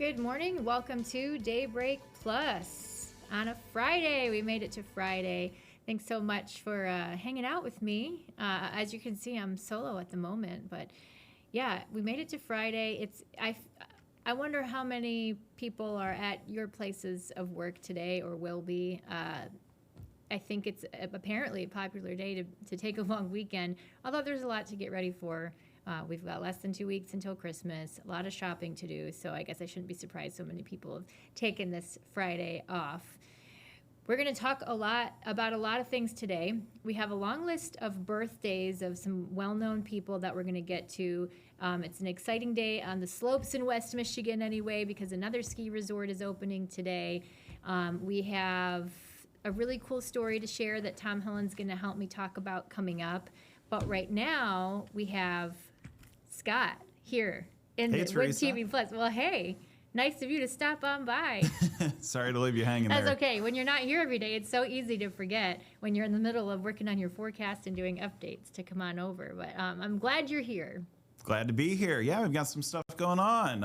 Good morning. Welcome to Daybreak Plus on a Friday. We made it to Friday. Thanks so much for hanging out with me. As you can see, I'm solo at the moment, but yeah, we made it to Friday. I wonder how many people are at your places of work today or will be. I think it's apparently a popular day to take a long weekend, although there's a lot to get ready for. We've got less than 2 weeks until Christmas, a lot of shopping to do, so I guess I shouldn't be surprised so many people have taken this Friday off. We're going to talk about a lot of things today. We have a long list of birthdays of some well-known people that we're going to get to. It's an exciting day on the slopes in West Michigan anyway, because another ski resort is opening today. We have a really cool story to share that Tom Hillen's going to help me talk about coming up. But right now, we have Scott here in the Win TV Plus. Well, hey, nice of you to stop on by. Sorry to leave you hanging That's there. That's okay. When you're not here every day, it's so easy to forget when you're in the middle of working on your forecast and doing updates to come on over. But I'm glad you're here. Glad to be here. Yeah, we've got some stuff going on.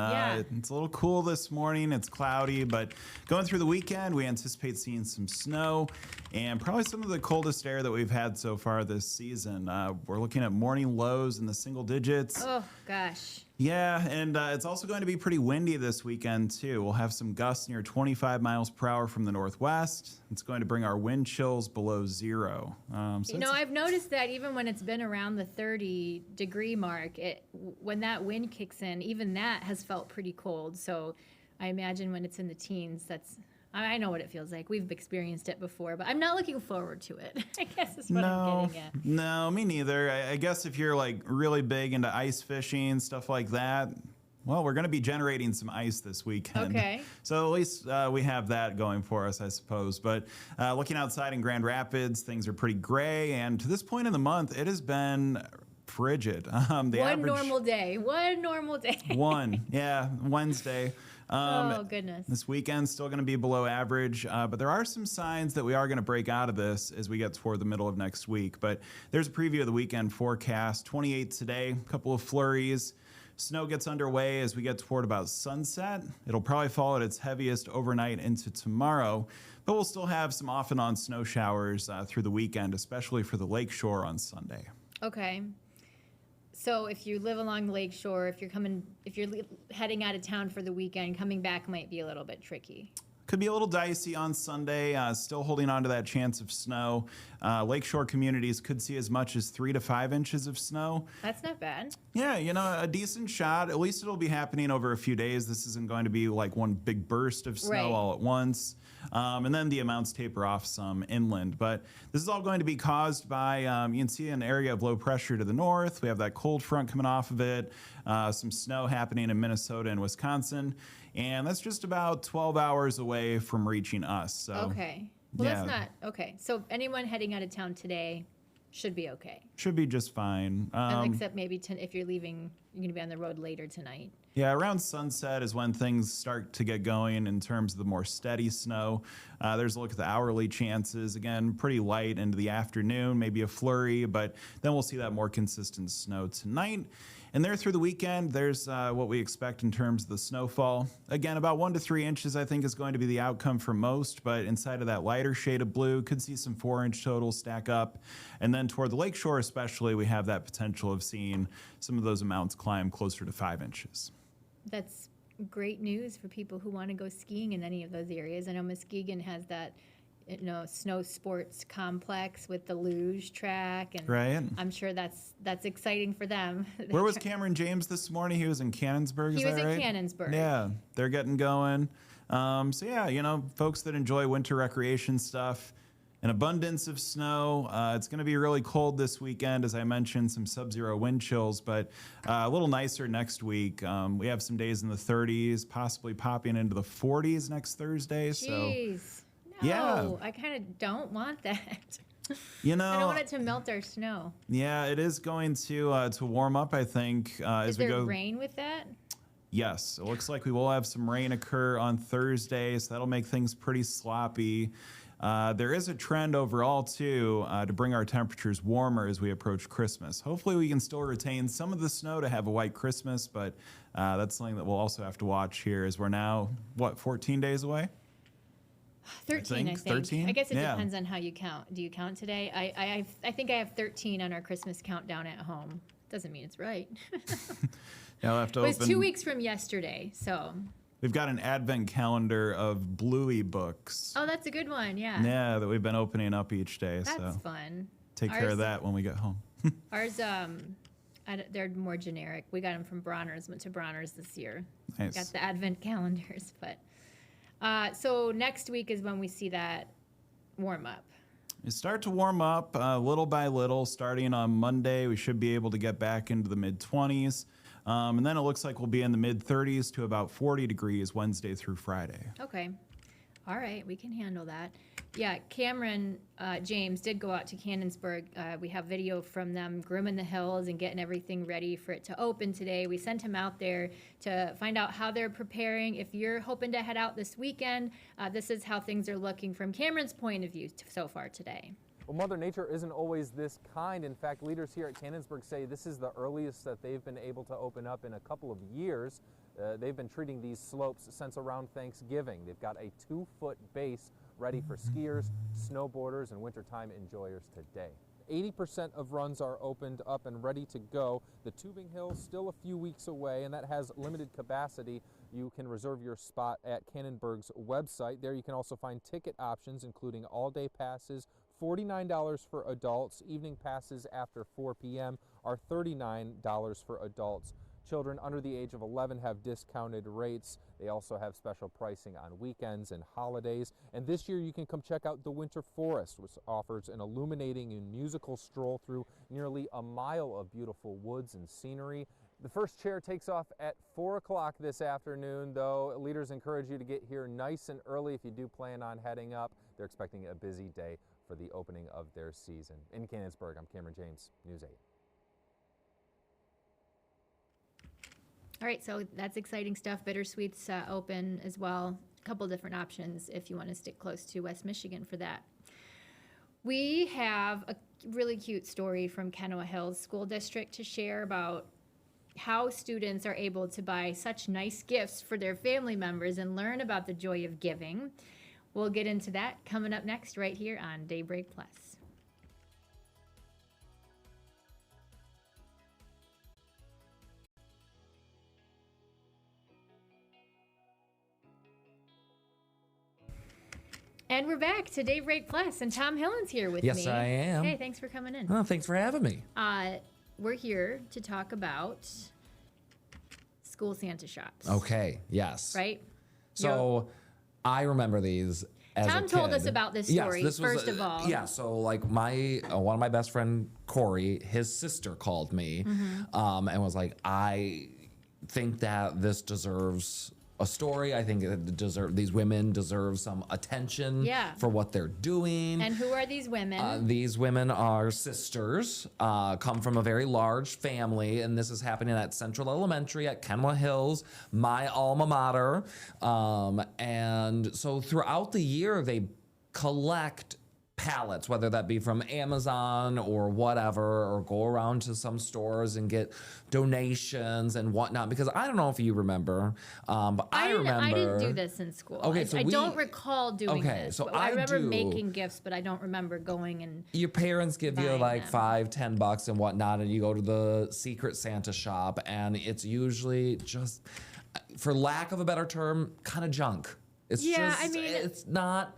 It's a little cool this morning. It's cloudy, but going through the weekend, we anticipate seeing some snow and probably some of the coldest air that we've had so far this season. We're looking at morning lows in the single digits. Oh, gosh. Yeah, and it's also going to be pretty windy this weekend, too. We'll have some gusts near 25 miles per hour from the northwest. It's going to bring our wind chills below zero. I've noticed that even when it's been around the 30-degree mark, when that wind kicks in, even that has felt pretty cold. So I imagine when it's in the teens, I know what it feels like. We've experienced it before, but I'm not looking forward to it, I guess is what I'm getting at. No, me neither. I guess if you're like really big into ice fishing, stuff like that, well, we're going to be generating some ice this weekend. Okay. So at least we have that going for us, I suppose. But looking outside in Grand Rapids, things are pretty gray. And to this point in the month, it has been frigid. One normal day. Wednesday. Oh, goodness. This weekend's still going to be below average, but there are some signs that we are going to break out of this as we get toward the middle of next week. But there's a preview of the weekend forecast. 28 today, a couple of flurries. Snow gets underway as we get toward about sunset. It'll probably fall at its heaviest overnight into tomorrow, but we'll still have some off and on snow showers through the weekend, especially for the lakeshore on Sunday. Okay. So if you live along the lake shore, if you're heading out of town for the weekend, coming back might be a little bit tricky. Could be a little dicey on Sunday, still holding on to that chance of snow. Lakeshore communities could see as much as 3 to 5 inches of snow. That's not bad. Yeah, a decent shot. At least it'll be happening over a few days. This isn't going to be like one big burst of snow all at once. And then the amounts taper off some inland. But this is all going to be caused by, you can see an area of low pressure to the north. We have that cold front coming off of it. Some snow happening in Minnesota and Wisconsin. And that's just about 12 hours away from reaching us. So, okay. Well, that's not okay. So anyone heading out of town today should be okay. Should be just fine. Except maybe if you're leaving, you're going to be on the road later tonight. Yeah, around sunset is when things start to get going in terms of the more steady snow. There's a look at the hourly chances. Again, pretty light into the afternoon, maybe a flurry, but then we'll see that more consistent snow tonight. And there through the weekend, there's what we expect in terms of the snowfall. Again, about 1 to 3 inches, I think, is going to be the outcome for most, but inside of that lighter shade of blue, could see some 4-inch totals stack up. And then toward the lakeshore especially, we have that potential of seeing some of those amounts climb closer to 5 inches. That's great news for people who want to go skiing in any of those areas. I know Muskegon has that snow sports complex with the luge track, and right. I'm sure that's exciting for them. Where was Cameron James this morning? He was in Canonsburg. He was in Canonsburg. Yeah, they're getting going. So yeah, folks that enjoy winter recreation stuff, an abundance of snow. It's going to be really cold this weekend, as I mentioned, some sub-zero wind chills, but a little nicer next week. We have some days in the 30s, possibly popping into the 40s next Thursday. Jeez. So. No, yeah. I kind of don't want that. I don't want it to melt our snow. Yeah, it is going to warm up, I think, as we go. Is there rain with that? Yes, it looks like we will have some rain occur on Thursday, so that'll make things pretty sloppy. There is a trend overall, too, to bring our temperatures warmer as we approach Christmas. Hopefully, we can still retain some of the snow to have a white Christmas, but that's something that we'll also have to watch here as we're now, 14 days away? 13, I think. 13? I guess it depends on how you count. Do you count today? I think I have 13 on our Christmas countdown at home. Doesn't mean it's right. Yeah, we'll have to It was open. 2 weeks from yesterday, so. We've got an advent calendar of Bluey books. Oh, that's a good one, yeah. Yeah, that we've been opening up each day. That's So fun. take care of that when we get home. Ours, they're more generic. We got them from Bronner's, went to Bronner's this year. Nice. Got the advent calendars, but. So next week is when we see that warm up. We start to warm up little by little. Starting on Monday, we should be able to get back into the mid-20s. And then it looks like we'll be in the mid-30s to about 40 degrees Wednesday through Friday. Okay. All right, we can handle that. Yeah, Cameron James did go out to Canonsburg. We have video from them grooming the hills and getting everything ready for it to open today. We sent him out there to find out how they're preparing. If you're hoping to head out this weekend, this is how things are looking from Cameron's point of view so far today. Well, Mother Nature isn't always this kind. In fact, leaders here at Canonsburg say this is the earliest that they've been able to open up in a couple of years. They've been treating these slopes since around Thanksgiving. They've got a 2-foot base ready for skiers, snowboarders, and wintertime enjoyers today. 80% of runs are opened up and ready to go. The tubing hill still a few weeks away, and that has limited capacity. You can reserve your spot at Canonsburg's website. There you can also find ticket options, including all-day passes, $49 for adults. Evening passes after 4 p.m. are $39 for adults. Children under the age of 11 have discounted rates. They also have special pricing on weekends and holidays. And this year you can come check out the Winter Forest, which offers an illuminating and musical stroll through nearly a mile of beautiful woods and scenery. The first chair takes off at 4 o'clock this afternoon, though. Leaders encourage you to get here nice and early if you do plan on heading up. They're expecting a busy day for the opening of their season. In Canonsburg, I'm Cameron James, News 8. All right, so that's exciting stuff. Bittersweet's open as well. A couple different options if you want to stick close to West Michigan for that. We have a really cute story from Kenowa Hills School District to share about how students are able to buy such nice gifts for their family members and learn about the joy of giving. We'll get into that coming up next right here on Daybreak Plus. And we're back to Daybreak Plus, and Tom Hillen's here with me. Yes, I am. Hey, thanks for coming in. Oh, thanks for having me. We're here to talk about school Santa shops. Okay, yes. Right? So I remember these as Tom a told kid. us about this story, this was, first of all. Yeah, so like my one of my best friend, Corey, his sister called me and was like, I think that this deserves a story. I think these women deserve some attention for what they're doing. And who are these women? These women are sisters, come from a very large family, and this is happening at Central Elementary at Kenowa Hills, my alma mater. And so throughout the year, they collect pallets, whether that be from Amazon or whatever, or go around to some stores and get donations and whatnot. Because I don't know if you remember, but I remember. I didn't do this in school. Okay, so I don't recall doing okay, this. so I remember do. making gifts, but I don't remember going and. Your parents give you buying like them. $5-10 and whatnot, and you go to the secret Santa shop, and it's usually just, for lack of a better term, kind of junk. It's Yeah, just, I mean- it's not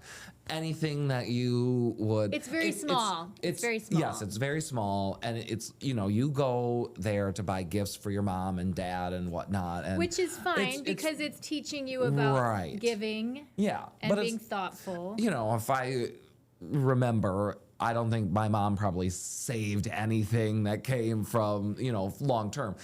anything that you would. It's very small. It's very small. Yes, it's very small, and it's, you go there to buy gifts for your mom and dad and whatnot, and Which is fine because it's teaching you about Right. giving yeah, and but being it's, thoughtful. if I remember, I don't think my mom probably saved anything that came from, long term.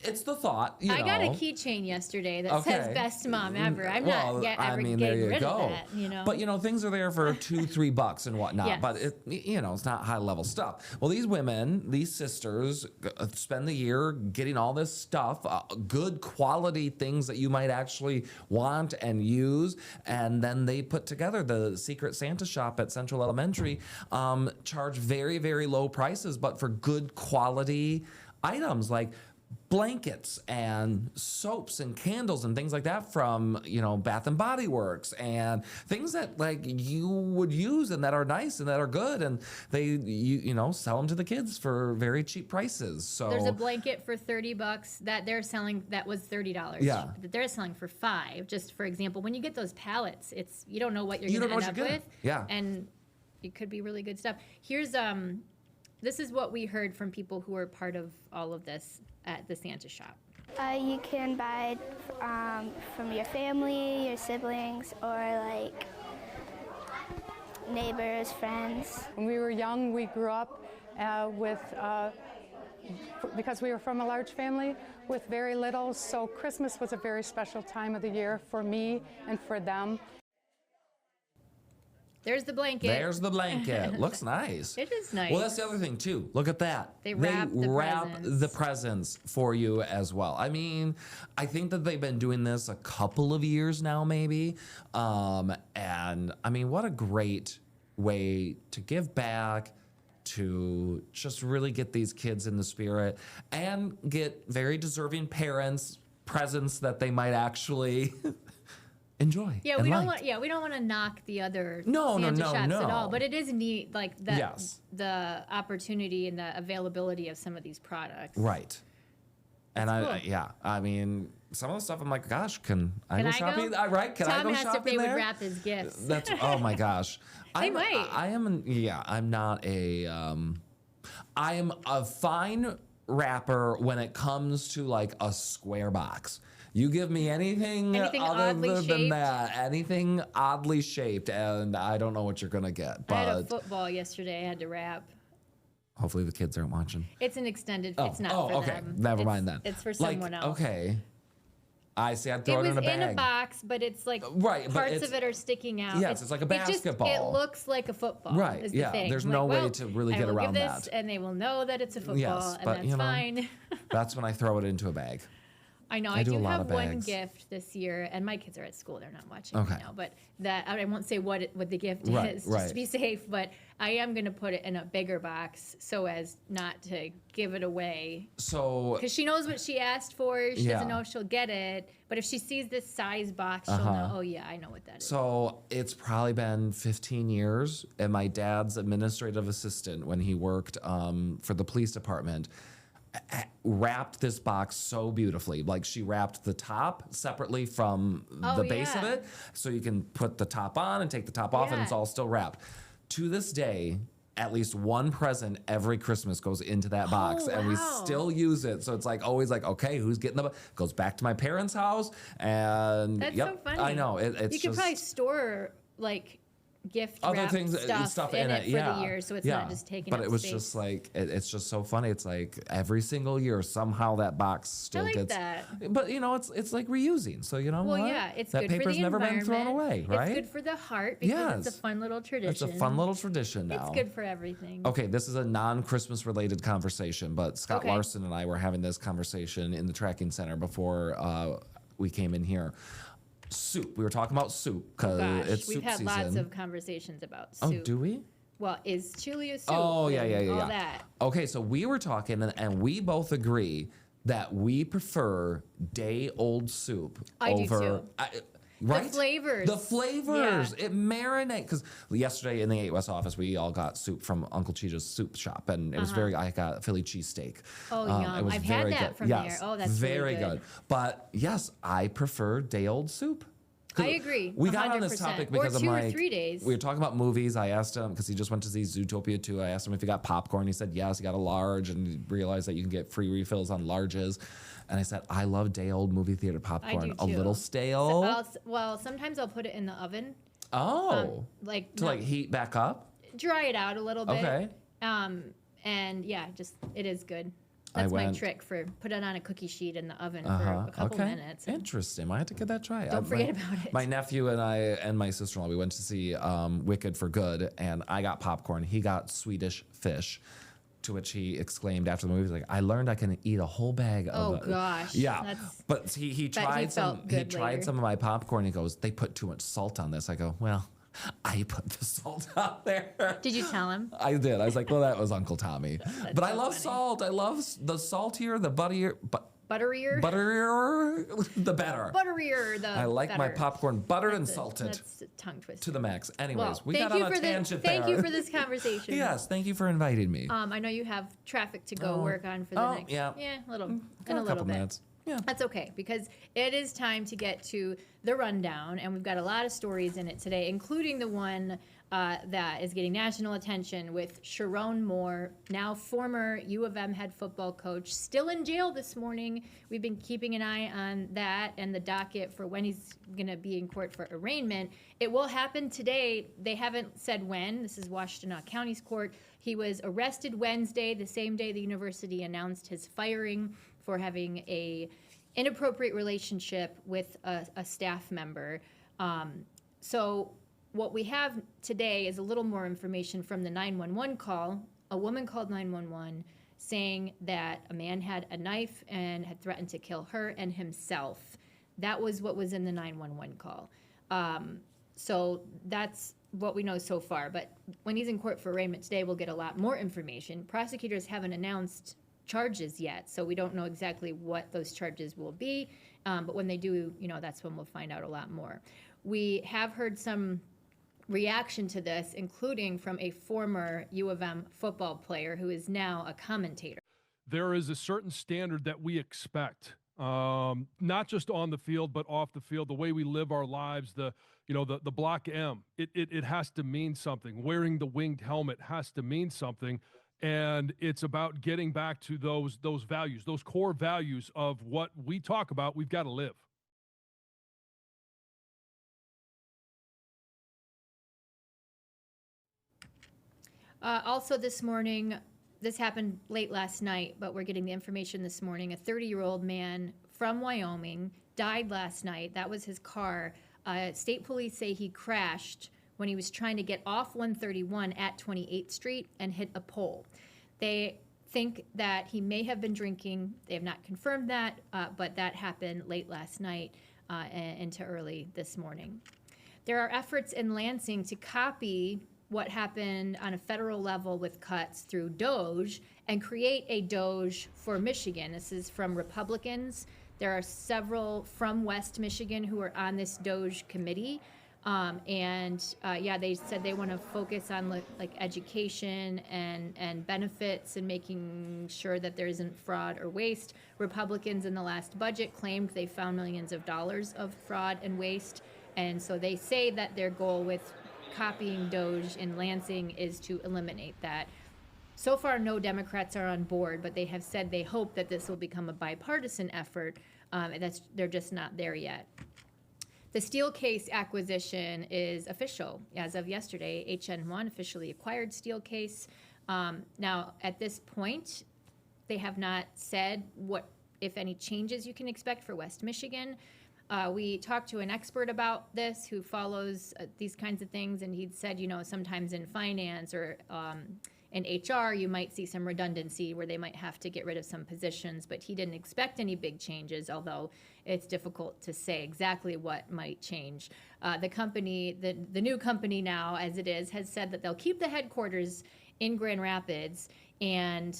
it's the thought. You I know. got a keychain yesterday that says "Best Mom Ever." I'm Well, not I mean, there getting you rid go. of that. You know. But you know, things are there for $2-3 and whatnot. Yes. But you know, it's not high level stuff. Well, these women, these sisters, spend the year getting all this stuff, good quality things that you might actually want and use, and then they put together the Secret Santa shop at Central Elementary. Charge very, very low prices, but for good quality items like blankets and soaps and candles and things like that from, you know, Bath and Body Works, and things that like you would use and that are nice and that are good, and they you know, sell them to the kids for very cheap prices. So there's a blanket for $30 that they're selling that was $30. Yeah. That they're selling for $5. Just for example, when you get those pallets, you don't know what you're You going don't to know end what up you're with. getting. Yeah. And it could be really good stuff. Here's this is what we heard from people who were part of all of this at the Santa shop. You can buy from your family, your siblings, or like neighbors, friends. When we were young, we grew up because we were from a large family with very little, so Christmas was a very special time of the year for me and for them. There's the blanket. there's the blanket. Looks nice. It is nice. Well, that's the other thing too. Look at that. They wrap the presents for you as well. I mean, I think that they've been doing this a couple of years now, maybe. And I mean, what a great way to give back, to just really get these kids in the spirit and get very deserving parents presents that they might actually enjoy. Yeah, and we don't like. want. Yeah, we don't want to knock the other No, Santa no, shops no. at all. But it is neat, like the Yes. the opportunity and the availability of some of these products. Right. And That's cool. I mean, some of the stuff I'm like, gosh, can I Can go I go? shopping? Right? Can I Tom go has to shopping pay there? would wrap his gifts. That's oh my gosh. They might. I'm not a I am a fine wrapper when it comes to like a square box. You give me anything Anything other oddly than shaped? that, anything oddly shaped, and I don't know what you're gonna get. I had a But football yesterday. I had to wrap. hopefully the kids aren't watching. It's an extended. It's not for okay. them. Never It's- mind then. It's for Like, someone else. Okay. I see. I'd It throw it, was in a bag. box, but it's like Right, but parts it's- of it are sticking out. Yes, it's like a It basketball. looks like a football. Right, Is the yeah, thing. there's I'm no like, way well, to really I get will around give this, that. and they will know that it's a football, Yes, and but, that's you know, fine. That's when I throw it into a bag. I know. I I do do a lot have of one bags. gift this year, and my kids are at school; they're not watching Okay. right now. But that I won't say what the gift Right, is, just right. to be safe. But I am going to put it in a bigger box so as not to give it away, So because she knows what she asked for. She Yeah. doesn't know if she'll get it, but if she sees this size box, she'll know. Oh yeah, I know what that is. So it's probably been 15 years, and my dad's administrative assistant, when he worked for the police department, wrapped this box so beautifully. Like she wrapped the top separately from Oh, the base of yeah. it, so you can put the top on and take the top off, and it's Yeah. all still wrapped. To this day, at least one present every Christmas goes into that box, and we wow. still use it. So it's like always like, okay, who's getting the goes back to my parents' house, and That's yep, so funny. I know it's you could just probably store like gift other wrap things stuff in it for the year, so it's not just taking but up it was space. just like it's just so funny. It's like every single year somehow that box still like gets that. but you know it's like reusing, so you know Well, what? yeah, it's that good for paper's the never been thrown environment. away, right? It's good for the heart because it's Yes. a fun little tradition. It's a fun little tradition now. It's good for everything. Okay, this is a non-Christmas related conversation, but Scott Okay. Larson and I were having this conversation in the tracking center before we came in here. Soup. We were talking about soup because Gosh, it's we've soup had season. lots of conversations about Oh, soup. do we? Well, is chili a soup? Oh, yeah, and yeah. all that. Okay, so we were talking, and we both agree that we prefer day-old soup I do over. too. Right? flavors. The flavors. Yeah. It marinates. Because yesterday in the 8 West office, we all got soup from Uncle Cheetah's soup shop, and it was very. I got Philly cheesesteak. Oh, yum. It was I've had very that good. from yes, there. Oh, that's very really good. But yes, I prefer day-old soup. 'Cause I agree, We got on this 100%. topic Or because 2 I'm or like, 3 days. we were talking about movies. I asked him because he just went to see Zootopia 2. I asked him if he got popcorn. He said yes. He got a large, and he realized that you can get free refills on larges. And I said, I love day-old movie theater popcorn. do A too. little stale. Well, sometimes I'll put it in the oven, Oh, like to no, like heat back up. dry it out a little bit. Okay. And yeah, just it is good. That's my trick for put it on a cookie sheet in the oven for a couple minutes. Interesting. I had to get that try. Don't forget about it. My nephew and I and my sister-in-law, we went to see Wicked for Good, and I got popcorn. He got Swedish fish. To which he exclaimed after the movie, like, I learned I can eat a whole bag of Oh gosh. Yeah. But he tried some of my popcorn. He goes, they put too much salt on this. I go, well, I put the salt on there. Did you tell him? I did. I was like, well, that was Uncle Tommy. But I love funny. salt. I love the saltier, the butterier. Butterier? Butterier, the better. Butterier, the I like my better. popcorn buttered and salted. That's a tongue twister. To the max. Anyways, Well, we got on a tangent there. Thank you for this conversation. Yes, thank you for inviting me. I know you have traffic to go work on for the next. Yeah. a little couple bit. minutes. Yeah. That's okay, because it is time to get to the rundown, and we've got a lot of stories in it today, including the one that is getting national attention with Sharon Moore, now former U of M head football coach, still in jail this morning. We've been keeping an eye on that and the docket for when he's going to be in court for arraignment. It will happen today. They haven't said when. This is Washtenaw County's court. He was arrested Wednesday, the same day the university announced his firing for having a inappropriate relationship with a staff member. So what we have today is a little more information from the 911 call. A woman called 911 saying that a man had a knife and had threatened to kill her and himself. That was what was in the 911 call. So that's what we know so far. But when he's in court for arraignment today, we'll get a lot more information. Prosecutors haven't announced charges yet, so we don't know exactly what those charges will be. But when they do, that's when we'll find out a lot more. We have heard some reaction to this, including from a former U of M football player who is now a commentator. There is a certain standard that we expect, not just on the field, but off the field, the way we live our lives, the block M, it has to mean something. Wearing the winged helmet has to mean something. And it's about getting back to those values, those core values of what we talk about, we've got to live. Also this morning, this happened late last night, but we're getting the information this morning. A 30-year-old man from Wyoming died last night. That was his car. State police say he crashed when he was trying to get off 131 at 28th Street and hit a pole. They think that he may have been drinking. They have not confirmed that, but that happened late last night into early this morning. There are efforts in Lansing to copy what happened on a federal level with cuts through DOGE and create a DOGE for Michigan. This is from Republicans. There are several from West Michigan who are on this DOGE committee. They said they want to focus on like education and benefits and making sure that there isn't fraud or waste. Republicans in the last budget claimed they found millions of dollars of fraud and waste. And so they say that their goal with copying DOGE in Lansing is to eliminate that. So far, no Democrats are on board, but they have said they hope that this will become a bipartisan effort. They're just not there yet. The Steelcase acquisition is official. As of yesterday, HN1 officially acquired Steelcase. Now, at this point, they have not said what, if any, changes you can expect for West Michigan. We talked to an expert about this who follows these kinds of things, and he'd said, sometimes in finance or in HR, you might see some redundancy where they might have to get rid of some positions, but he didn't expect any big changes, although it's difficult to say exactly what might change. The company, the new company now, as it is, has said that they'll keep the headquarters in Grand Rapids and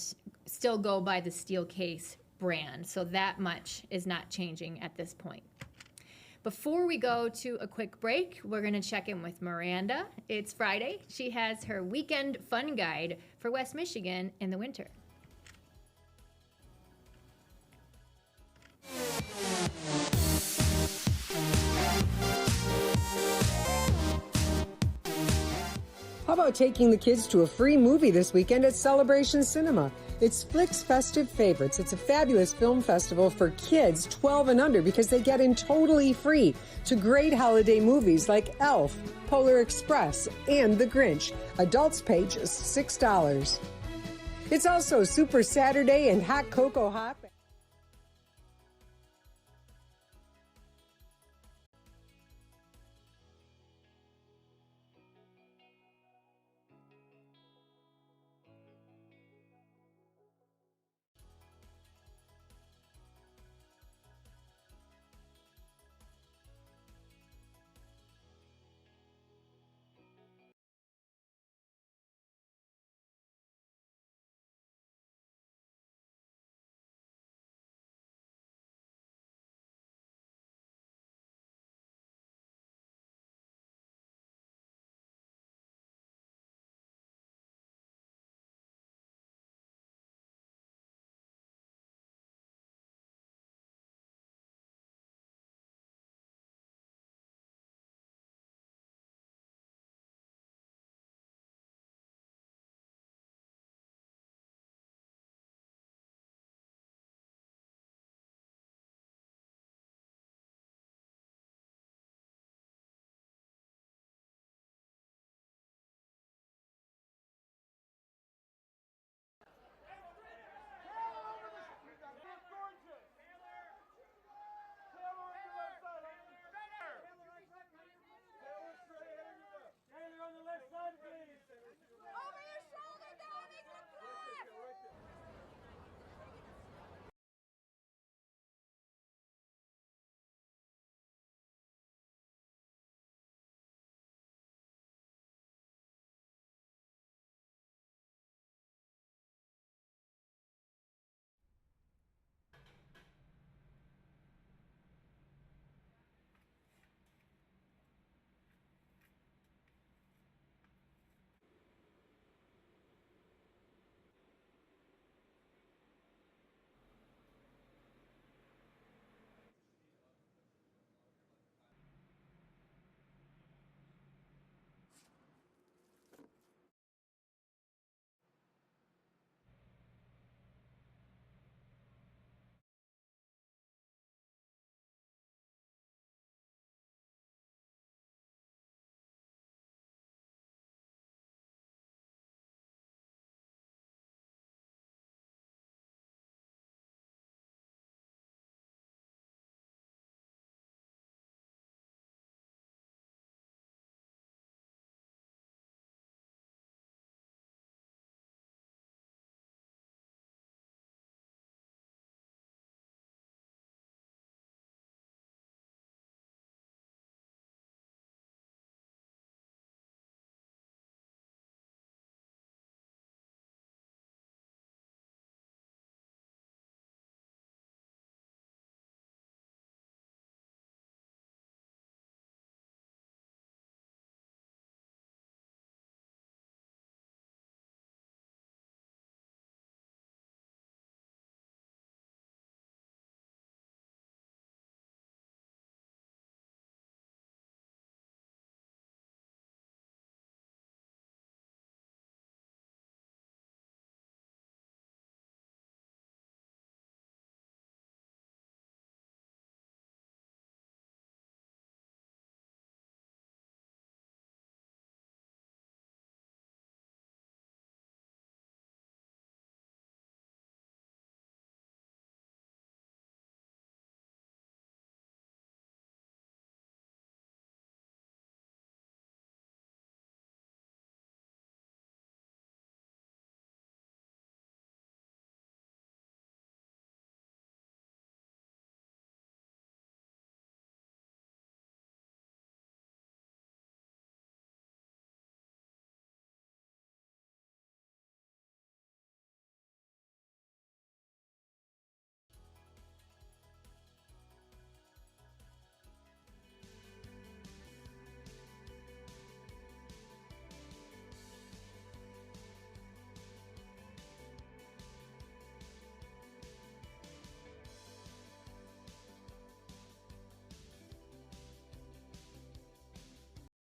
still go by the Steelcase brand. So that much is not changing at this point. Before we go to a quick break, we're going to check in with Miranda. It's Friday. She has her weekend fun guide for West Michigan in the winter. How about taking the kids to a free movie this weekend at Celebration Cinema? It's Flick's Festive Favorites. It's a fabulous film festival for kids 12 and under because they get in totally free to great holiday movies like Elf, Polar Express, and The Grinch. Adults pay just $6. It's also Super Saturday and Hot Cocoa Hop.